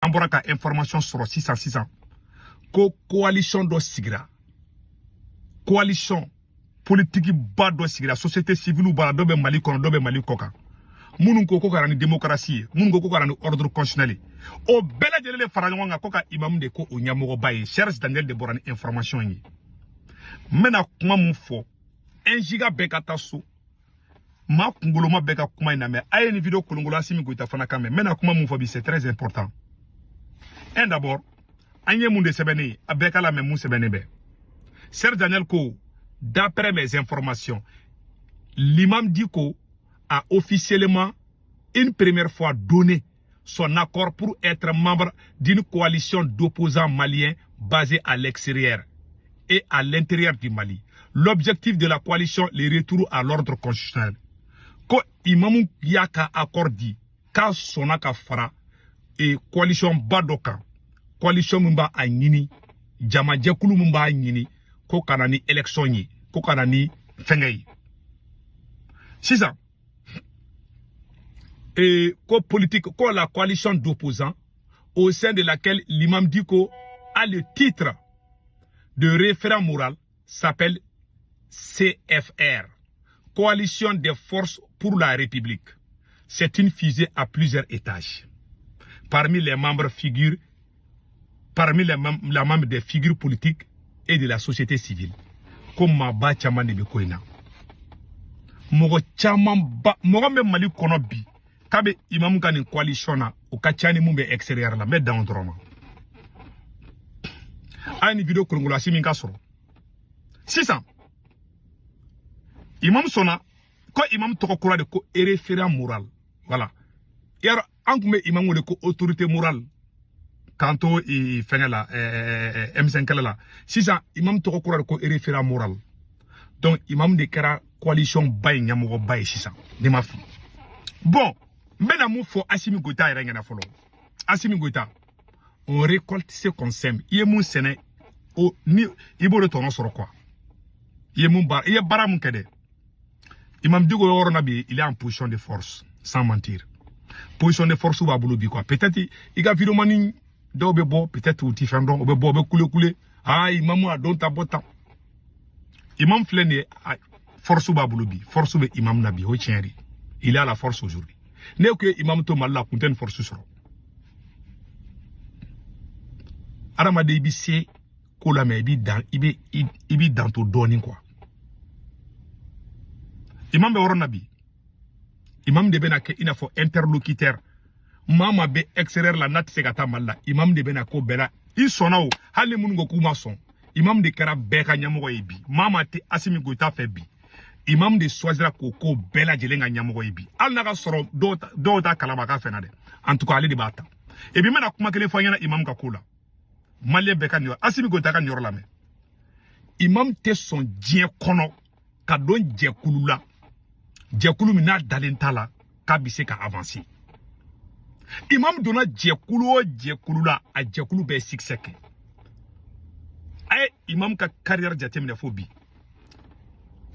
an bɔra ka information sɔrɔ sisan ko coalition dɔ sigira coalition politique ba dɔ sigira société civile b'a la dɔ bɛ Mali kɔnɔ dɔ bɛ Mali kɔ kan minnu ko ka na ni démocratie ye minnu ko ka na ni ordre constitutionnel o bɛɛ lajɛlen de fara ɲɔgɔn kan ko ka imam de ko o ɲɛmɔgɔba ye Charles Daniel de bɔra ni information ye n bɛna kuma mun fɔ 1 giga bɛɛ ka taa so ma kungoloma bɛɛ ka kuma in na mɛ a ye ni video kolongolo Assimi Goïta fana kan mɛ n bɛna kuma mun fɔ bi c'est très important d'abord an ye mun de sɛbɛnnen ye a bɛɛ ka lamɛn mun sɛbɛnnen bɛ Charles Daniel ko d'après mes informations l'imam Diko a officiellement une première fois donné son accord pour être membre d'une coalition d'opposants maliens basée à l'extérieur et à l'intérieur du Mali. L'objectif de la coalition, le retour à l'ordre constitutionnel. Ko imamu yaka accord dit, ka sona ka fara et coalition badoka, coalition mumba a nini, jama jekulu mumba a nini, ko kanani élection yi, ko kanani fengei. C'est ça. Et politique, la coalition d'opposants au sein de laquelle l'imam Diko a le titre de référent moral s'appelle CFR, Coalition des forces pour la République. C'est une fusée à plusieurs étages. Parmi les membres des figures politiques et de la société civile. Comme Maba Chaman de Bekoina. Mogo Chaman me Mali Konobi. Kabe imam kan coalition na o kachani mumbe extérieur la mais dans drama ani video kolongolo Assimi ka soro 600 imam sona ko imam toko kura de ko référent moral voilà yaro ankume imam wole ko autorité morale kanto e fenela M5 la 600 imam toko kura de ko référent moral donc imam de kera coalition bay nyamogo bay 600 de ma fi bon Mbena mou fo Assimi Goïta yɛrɛ ɲɛna fɔlɔ Assimi Goïta on récolte ce qu'on sème i ye mun sɛnɛ o ni i b'o de tɔnɔ sɔrɔ quoi i ye baara mun kɛ dɛ Imam Diko yɔrɔ na bi il est en position de force sans mentir position de force b'a bolo bi quoi peut-être i ka vidéomani dɔw bɛ bɔ peut-être u ti fɛn dɔn u bɛ bɔ u bɛ kule ah imam a dɔn ta bɔ tan imam filɛ nin ye force b'a bolo bi force bɛ imam na bi o tiɲɛ de il est à la force aujourd'hui ne ko imam to malla kunten force soro arama de bi se ko la me bi dan to doni quoi imam be worona bi imam de bena ke ina fo interlocuteur mama be extérieur la nat se gata malla imam de bena ko bela i sonawo hali mun go kuma son imam de kara be ka nyamo yi bi mama te Assimi Goïta fe bi imam de choisira ko bela jelenga nyamogo yibi al na ka soro do ta kalama ka fena de en tout cas ale de bata et bi mena kuma kele fanyana imam ka kula malien be ka nyor Assimi Goïta ka nyor la me imam te son dien kono ka don jekulu mina dalentala ka bise ka avancer imam dona jekulu la a jekulu be sikseke ay imam ka carrière jatemine fo bi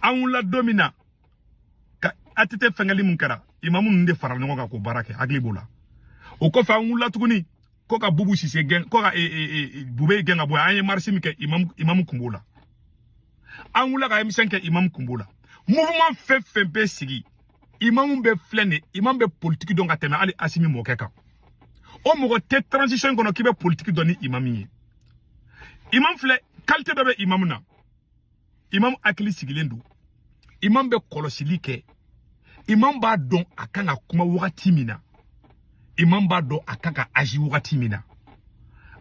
an la domina ka atete fengali mun kara imamu nde faral ɲɔgɔn kan ko barake hakili bola o ko fa an la tuguni ko ka bubu sise gen ko ka bube gen abo an ye marche mi ke imam kumbola an la ka M5 ke imam kumbola mouvement fe be sigi imam be flene imam be politique don ka tɛmɛ ali Assimi mɔkɛ kan o mɔgɔ te transition kono ki be politique doni imam ye imam flɛ qualité dɔ be imam na imam akili sigilen do imam be kolosili kɛ imam b'a dɔn a kan ka kuma wagati min na imam b'a dɔn a kan ka agi wagati min na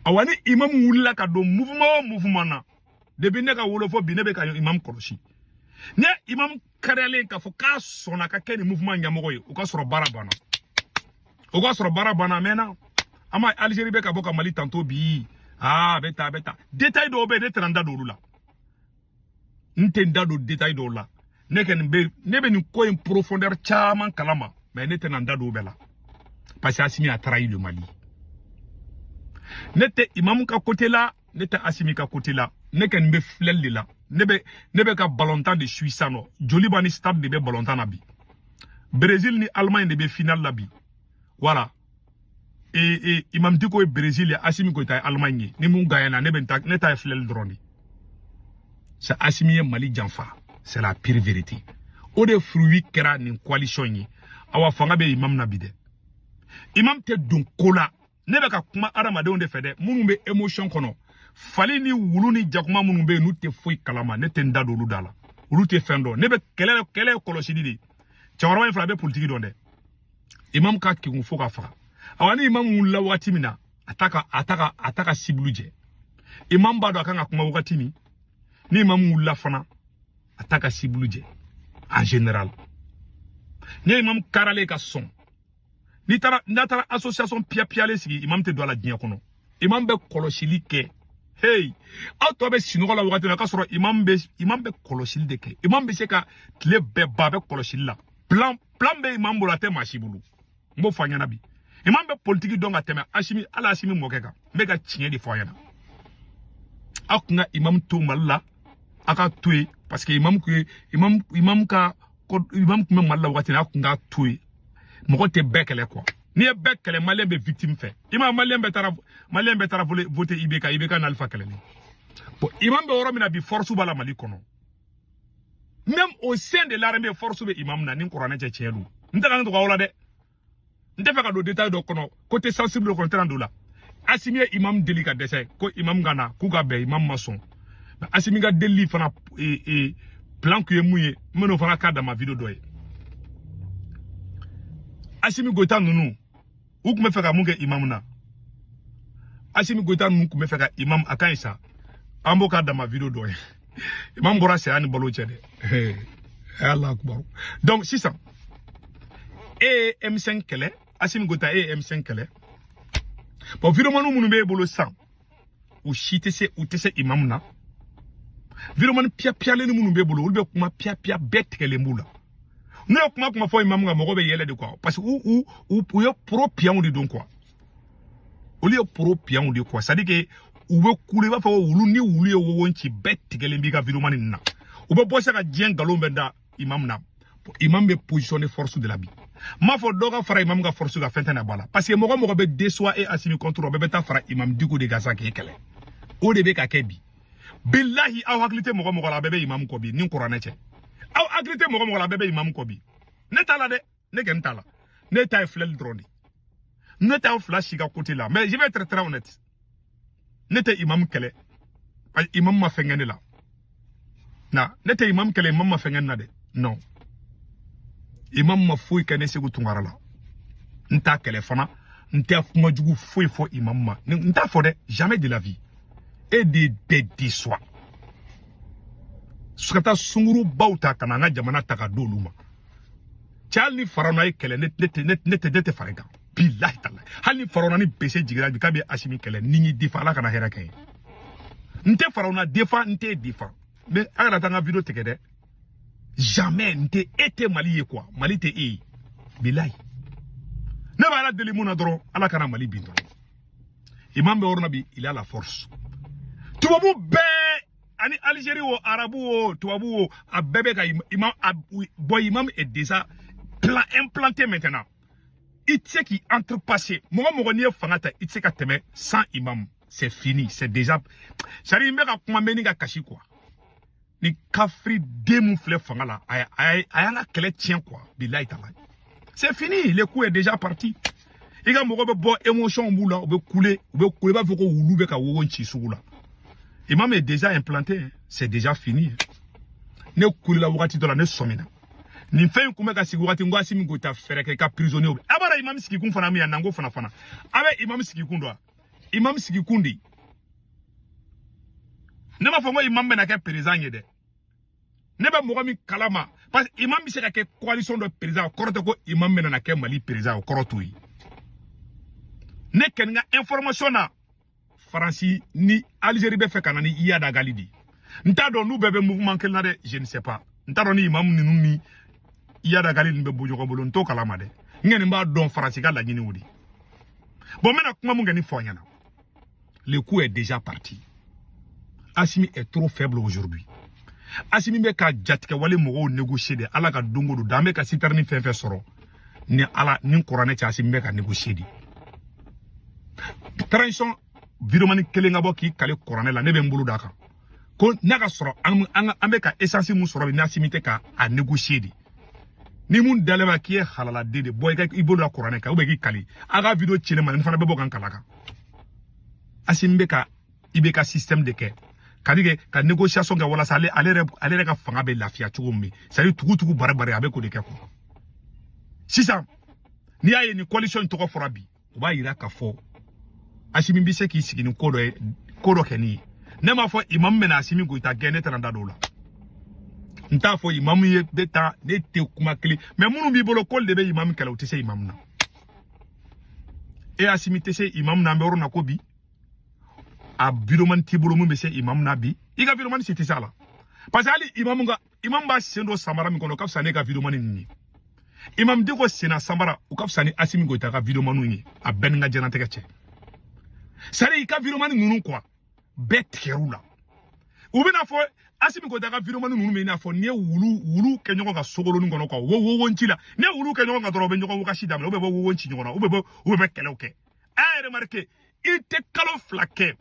awani imam wulila ka don mouvement na depuis ne ka wolofɔ bi ne be ka imam kɔlɔsi ne imam kariyalen k'a fɔ k'a sɔnna ka kɛ ni mouvement ɲɛmɔgɔ ye o ka sɔrɔ baara banna mɛnna ama Algérie be ka bɔ ka Mali tanto bi beta détail dɔw bɛ ne tɛna n da don olu la n tɛ n da don détail dɔw la ne be nin ko in profondeur caman kalama mais ne tɛna n da don o bɛɛ la parce que Assimi a trahi le Mali ne tɛ imam ka côté la ne tɛ Assimi ka côté la ne kɛ nin bɛ filɛli de la ne bɛ ka ballontan de suit sisan nɔ joli b'a ni stade de bɛ ballontan na bi Brésil ni Allemagne de bɛ finale la bi voilà imam Diko est Brésil et Assimi Goïta est Allemagne. Ni mon Guyana, ne ta flel drone. C'est Assimi Mali Janfa. C'est la pire vérité. Au de fruits kera ni coalition yi. Awa fanga be imam nabide. Imam te don kola. Nebe ka kuma aramade on de fede. Munu be émotion kono. Fali ni wulu ni jakuma munu be nou te foy kalama. Ne te ndado ulu dala. Ulu te fendo. Nebe kele kolosidi di. Chawarwa infla be politiki donde. Imam ka ki nfo ka fa. Awani imam wula wakati mina ataka sibluje. Imam bado akanga kuma wakati mi. Ni imam wula fana ataka sibluje. En général. Ni imam karale ka son. Ni tara association piale sigi imam te do la dinya kono. Imam be koloshili ke. Hey, auto be sinogo la wakati na ka soro imam be koloshili de ke. Imam be seka tle be ba be koloshili la. Plan be imam bolate mashibulu. Mbo fanya nabi. Imam be politique donga teme Assimi ala Assimi mokeka mega chinye di foyana akunga imam to malla aka tué parce que imam ka malla wakati akunga tué moko te bekele quoi ni e bekele malien be victime fait imam malien be tara voter ibeka na alpha kele bon imam be oro mina bi force bala mali kono même au sein de l'armée force be imam na ni qur'an je chelu ndaka ndo wala de ndefa ka do détail do kono côté sensible ko tran do la Assimi imam délicat dessai ko imam gana ku ga be imam maçon Assimi ga deli fana plan que mouye meno fana ka da ma vidéo doye Assimi Goïta nunu ou me fera munge imam na Assimi Goïta nunu ku me fera imam akansa ambo ka da ma vidéo doye imam bora c'est ani balo chede Allah akbar donc 600 et M5 kele Assimi Goïta et M5 kele bon vidéo manu munu be bolo 100 ou chitese ou tese imam na vidéo manu pia le munu be bolo ulbe kuma pia bet kele mbula ne kuma fo imam nga mo be yele de quoi parce que ou yo pro pian de don quoi ou le pro pian de quoi ça dit que ou be kule ba fa wulu ni wulu ye wo wonchi bet kele mbiga vidéo manu na ou be bossa ka dien galo mbenda imam na imam be positionner force de la vie ma fo doga fara imam ga force ga fentana bala parce que mogo be déçoit et Assimi contrôle be ta fara imam Diko de gaza ke kele o de be ka kebi billahi aw haklite mogo la bebe imam ko bi ni qur'an che aw haklite mogo la bebe imam ko bi ne tala de ne gen tala ne ta flel drone ne ta flash ga côté là mais je vais être très honnête ne te imam kele imam ma fengene la na ne te imam kele imam ma fengene na de non imam ma foyi kane segu tungara la nta kele fana nta kuma jugu foyi fo imam ma nta fo de jamais de la vie et de déçoit sukata sunguru bauta kana nga jamana taka doluma chalni farana e kele net farega billahi taala halni farana ni bese jigira bi kabe Assimi kele nini difa kana hera kay nte farana defa nte difa mais ara tanga video tekede jamais n'était été Mali quoi Mali te billahi ne va la deli mona doro ala kana Mali bindo imam be ornabi il a la force tubabu be ani Algérie ou arabu ou tubabu ou abebe ka imam boy imam est déjà implanté maintenant il sait qui entrepassé mo ni fangata il sait ka teme sans imam c'est fini c'est déjà sari me ka kuma meni ka kashi quoi ni kafri demu flé fangala ayanga kele tient quoi billahi taala c'est fini le coup est déjà parti iga mo be bo émotion bula be couler ba foko wulu be ka wo nchi sugula imam est déjà implanté c'est déjà fini ne couler la wakati dola ne somina ni fait kuma ka sigurati ngo Assimi Goïta fereke ka prisonnier abara imam siki kun fana mi nango fana abe imam siki kundo imam siki kundi ne ma fongo imam be na ke président yede ne ba mogo mi kalama parce que imam bi se ka ke coalition de président koroto ko imam be na ke Mali président koroto yi ne ken nga information na Franci ni Algérie be fe kanani iya da galidi nta do nu bebe mouvement kel na de je ne sais pas nta do ni imam ni nu ni iya da galidi be bojo ko bolo nto kalama de ngeni mba don Franci ka la nyini wudi bon mena kuma mu ngeni fo nyana le coup est déjà parti Assimi est trop faible aujourd'hui Assimi be ka jatika wale mogo négocier de ala ka dongo do dambe ka siterni fefe soro ni ala ni qur'ane ci Assimi be ka négocier di transition viromani kelenga bo ki kale corona la ne be mbulu daka ko naga soro an be ka essence mu soro bi nasimite ka a négocier di ni mun dalema ki e halala de boy ka ibolo la corona ka o be ki kali aga video chine man fana be bo kan kalaka asimbe ka ibe ka système de ke kadige ka négociation ga wala sale ale ka fanga be lafia chugumbi sari tugu bare abe ko de ke ko sisa ni aye ni coalition to ko forabi o ba yira ka fo asimi bi se ki sigi ni kodo keni ne ma fo imam mena asimi go ita gene tanda dola nta fo imam ye beta ne te kuma kli mais munu bi bolo kol de be imam kala o te se imam na e asimi te se imam na mbero na ko bi a biroman tibulu mu be se imam na bi iga biroman se te sala parce que ali imam ba sendo samara mi kono kapsa ne ga biroman ni imam de ko sena samara o kapsa ni asimi go ita ga biroman ni a ben nga jana te gache sari ka viromani nunu quoi bet kerula u bina fo asimi ko daga viromani nunu me na fo ne wulu ke nyoko ka sogolo ngono ko wo ntila ne wulu ke nyoko ka dorobe nyoko ka shida me o be wo nchi nyoko na o be kele oke a remarquer ite kalo flake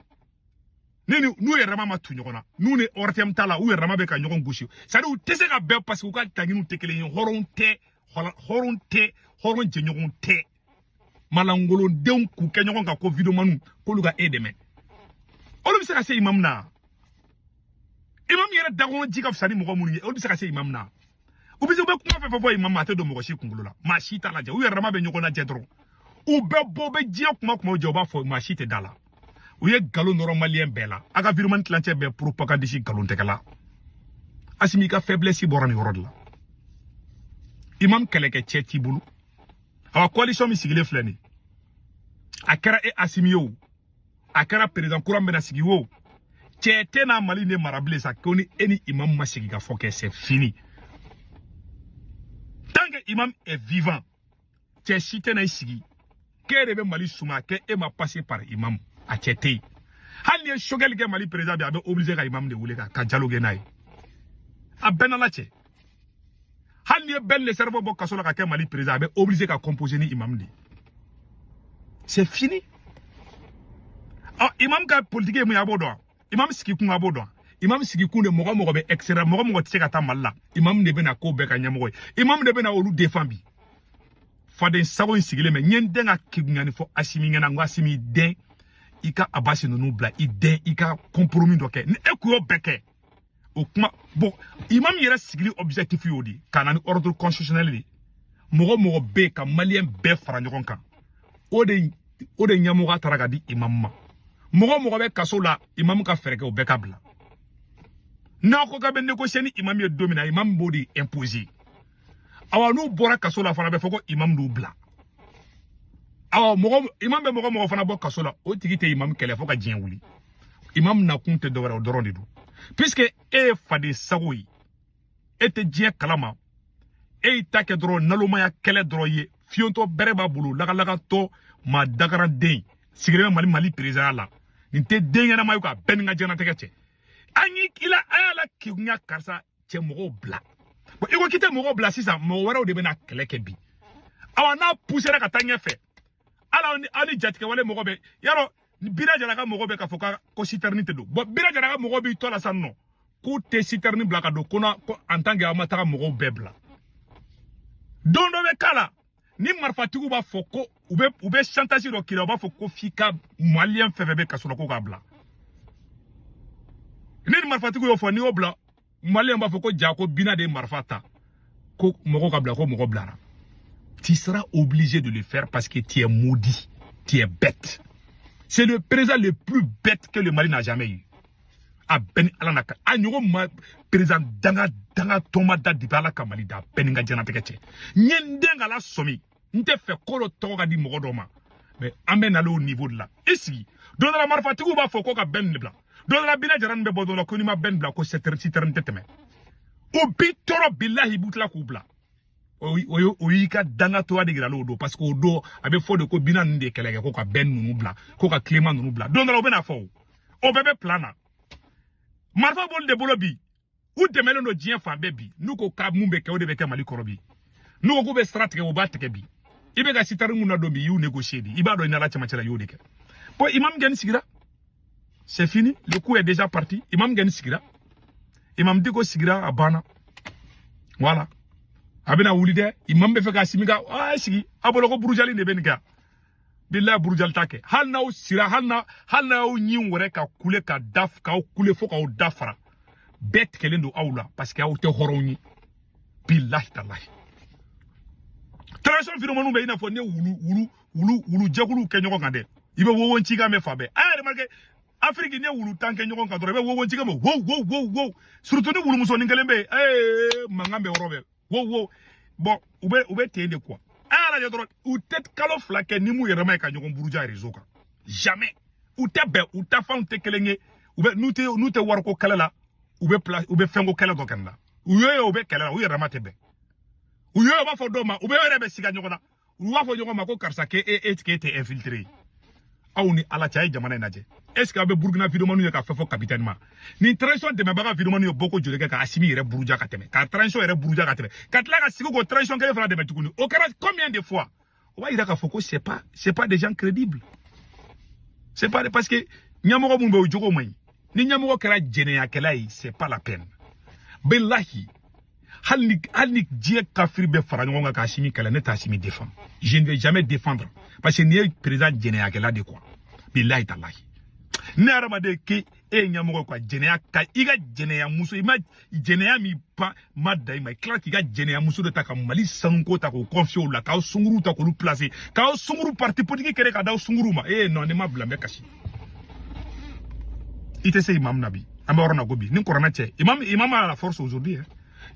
ne nu ye rama matu nyoko na nu ne ortem tala u ye rama be ka nyoko ngushi sari u tese ka be parce que ka tanginu tekele horon je nyoko te malangolo den ku kenyoko ka ko video manu ko luga edeme olu bi se ka se imam na imam yere dagono jika fsani mo ko muni olu bi se ka se imam na u bi se be kuma fe imam ate do mo ko shi kungulu la ma shi ta la je u yere rama be nyoko na je dro u be bo be je kuma je ba fo ma shi te dala u ye galo normalien bela aga video man tlanche be propagande shi galo tekala asimi ka faiblesse borani rodla imam keleke cheti bulu awa coalition mi sigile fleni akara e asimio akara président Kouram bena sigi wo tete na mali ne marable sa koni eni imam masigi ga foke c'est fini tant que imam est vivant tete site na sigi kere be mali souma ke e ma passé par imam a tete hali shogel ke mali président be abe obligé ka imam de wule ka dialogue nay a benala che hali ben le cerveau bo kasola ka ke mali président be obligé ka composer ni imam de c'est fini ah imam ka politique mu ya bodo imam siki kun abodo imam siki kun de mogo be extra mogo tse ka ta malla imam de be na ko be ka nyamo imam de be na olu défend bi faden sago sigile me nyende nga kignyani fo asimi ngana ngwasimi den ika abasi nunu bla iden ika compromis doke ne ekuyo beke o kuma bon imam yera sigili objectif yodi kanani ordre constitutionnel ni mogo be ka malien be fara nyogon kan o de nyamuga taraga di imam ma mogo be kaso la imam ka fereke o be ka bla na ko ka be négocier ni imam ye domina imam bodi imposer awa no bora kaso la fana be foko imam do bla awa imam be mogo fana bo kaso la o tigi te imam kele foka dien wuli imam na kunte do wara doron de do puisque e fadi sagoyi ete dien kalama e take dro naloma ya kele dro ye fionto bereba bulu laga to ma dagara den sigire mali président la nte den na mayu ka ben nga jana teke anyi ila ayala kinya karsa che mogo bla bo iko kite mogo bla sisa mo wara o de bena keleke bi awa na pousser ka tanya fe ala ani jatike wale mogo be yaro bira jara ka mogo be ka foka ko citernité do bo bira jara ka mogo bi to la sanno ko te citerne bla ka do kona ko en tant que amata mogo be bla dondo be kala ni marfatigu ba foko ube chantage do kila ba foko fika malien fefebe ka solo ko gabla ni marfatigu yo fo ni obla malien ba foko jako bina de marfata ko mogo gabla ko mogo blara tu seras obligé de le faire parce que tu es maudit, tu es bête. C'est le président le plus bête que le Mali n'a jamais eu. A ben alanaka anyo ma président danga tomada di bala kamali da beninga jana tekeche nyendenga la somi nte fe kolo toga di mogodoma mais amène à au niveau de là ici dans la marfatigu ba foko ka ben bla dans la bina jaran be bodo ko ni ma ben bla ko citerne teteme o bitoro billahi butla ku bla o yika danga to adi gralo do parce que o do abe fo de ko bina nde kelege ko ka ben nunu bla ko ka clément nunu bla dans la obena fo o bebe plana marfa bol de bolobi ou de melo no dien fa bebi nuko ka mumbe ke o de beke mali korobi nuko ko be stratege o bateke bi ibe ga sitaru muna do bi yu négocier di iba do ina la chama chala yu de ke Bon, Imam Gen Sigira, c'est fini, le coup est déjà parti. Imam Gen Sigira, Imam Diko Sigira à Bana. Voilà. Abena Oulide, Imam Befeka Simiga, ah, Sigi, Aboloko Bourjali Nebenga. Billa Bourjal Take. Halna ou Sira, Halna ou Nyon Reka Koule Ka Daf, Ka Koule Foka ou Dafra. Bet Kelendo Aula, parce qu'il y a Oute Horoni. Billahi Talahi. Transition Firomanu Beina Fone, Oulu, Djagoulou Kenyon Gande. Il va vous chiga me fabe. Ah, remarquez, Afrique n'est où tant que nous cadre, wow, chiga me, wow. Surtout nous, nous sommes n'galembe, mangambe robe, wow. Bon, oube t'es de quoi? Ah, la droite, ou tête calofla que ni mou yerama ka nyogon buruja rezoka. Jamais. Ou t'es be, ou t'as fait un tekelenge, oube nous te warko kalala, oube fengo kala dokanda. Ou oube kalala, ou yerama tebe. Ou va fo doma, oube rebe siga nyogona. Ou va fo nyogoma ko karsa ke te infiltré. Aouni ala tiaye jamana naje. Est-ce que abe Burkina Faso manu ka fefo capitaine ma ni transition de mabaka video manu boko jole ka asimi yere buruja ka teme ka transition yere buruja ka teme ka tla ka sigo ko transition kele fera de metukuni au cas combien de fois on va ira ka foko c'est pas des gens crédibles, c'est pas parce que nyamoko mumbe ojogo mai ni nyamoko kera jene ya kelai c'est pas la peine billahi halnik die kafir be fara ngonga ka asimi kala ne ta asimi défendre, je ne vais jamais défendre parce que ni président jene ya kela de quoi billahi tallahi ne aramade ke nyamugo kwa jeneya ka iga jeneya muso ima jeneya mi pa madda ima clark iga jeneya muso de taka mali sanko ta ko confio la ka sunguru ta ko lu placer ka sunguru parti politique kere ka da sunguru ma non ne ma blame kashi ite se imam nabi amorona gobi ni korona che imam a la force aujourd'hui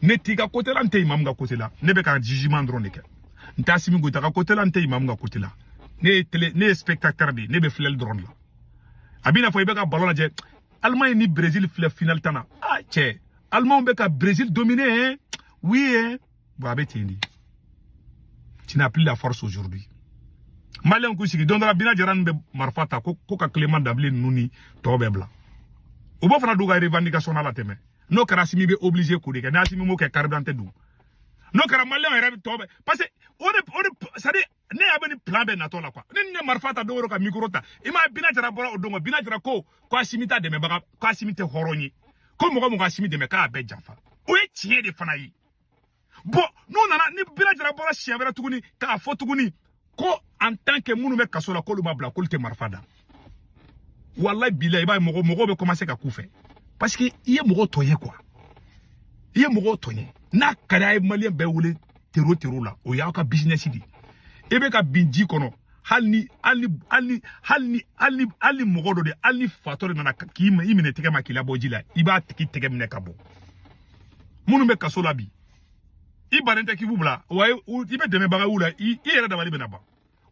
ne tiga côté là nte imam ga côté là ne be ka jugement drone ke nta simi go ta côté là nte imam ga côté là ne spectateur bi ne be flel drone là abina fo ibeka ballon la je Allemagne ni Brésil final tana ah che Allemagne beka Brésil dominé oui babé tindi tu n'as plus la force aujourd'hui malien ko sigi dondra bina jaran be marfata ko ka Clément Dablin nuni tobe bla o bo fana duga revendication la teme no karasimi be obligé ko de ka nasimi mo ke carbante du no kara malien era tobe parce que on ça dit ne abeni plan be na to la quoi ne marfata do ka mikrota ima bina jara bora odongo bina jara ko asimita de me baga ko asimite horonyi ko mo asimi de me ka be janfa o e tie de fana yi bon non nana ni bina jara bora chiavera tuguni ka fo tuguni ko en tant que munu me kasola ko lu mabla ko te marfada wallahi billahi ba mo be commencer ka koufe parce que iye mo toye quoi iye mo toye na kada malien be wule tero la o ya ka business di ebe ka binji kono halni mogodo de ali fatore nana ki imine tege makila bojila iba tege mine kabo munu be kasola bi ibarente ki bubla wa ibe deme baga wula i era da bali benaba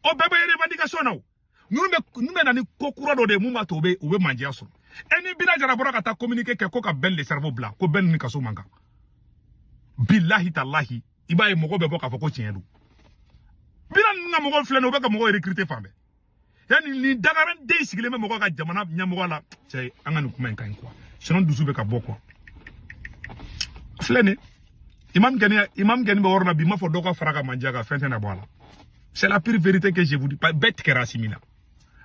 o bebe revendication na nunu nani kokura do de muma to be obe manje aso eni bina jara bora kata communiquer ke ko ka bel le cerveau bla ko ben ni kaso manga billahi tallahi iba e mogo be boka foko tiendu bina nga mogo fleno be ka mogo recruter fambe yani ni dagaran de sigile me mogo ka jamana nyamogo la c'est angani kuma kan quoi sinon dusu be ka boko flene imam gani be worna bi ma fo doka faraka manjaga fente na bola c'est la pure vérité que je vous dis pas bête kerasimina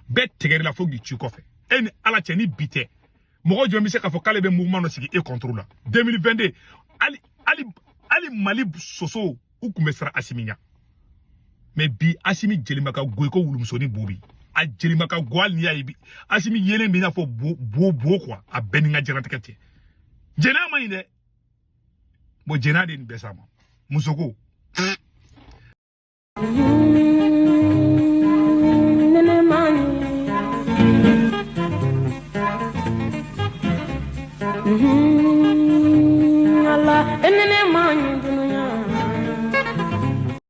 bête tegeri la fogi tu ko fe en ala tieni bité mogo jomi se ka fo kale be mouvement no sigi e contrôle 2022 ali mali soso u kumesra asiminya mais bi asimi jelimaka goy ko wulumsoni bobi a jelimaka gwal ni ayi bi asimi yele mi na fo bo quoi a beninga jerante kete jena mayinde bo jena de besama musoko Allah enene manyu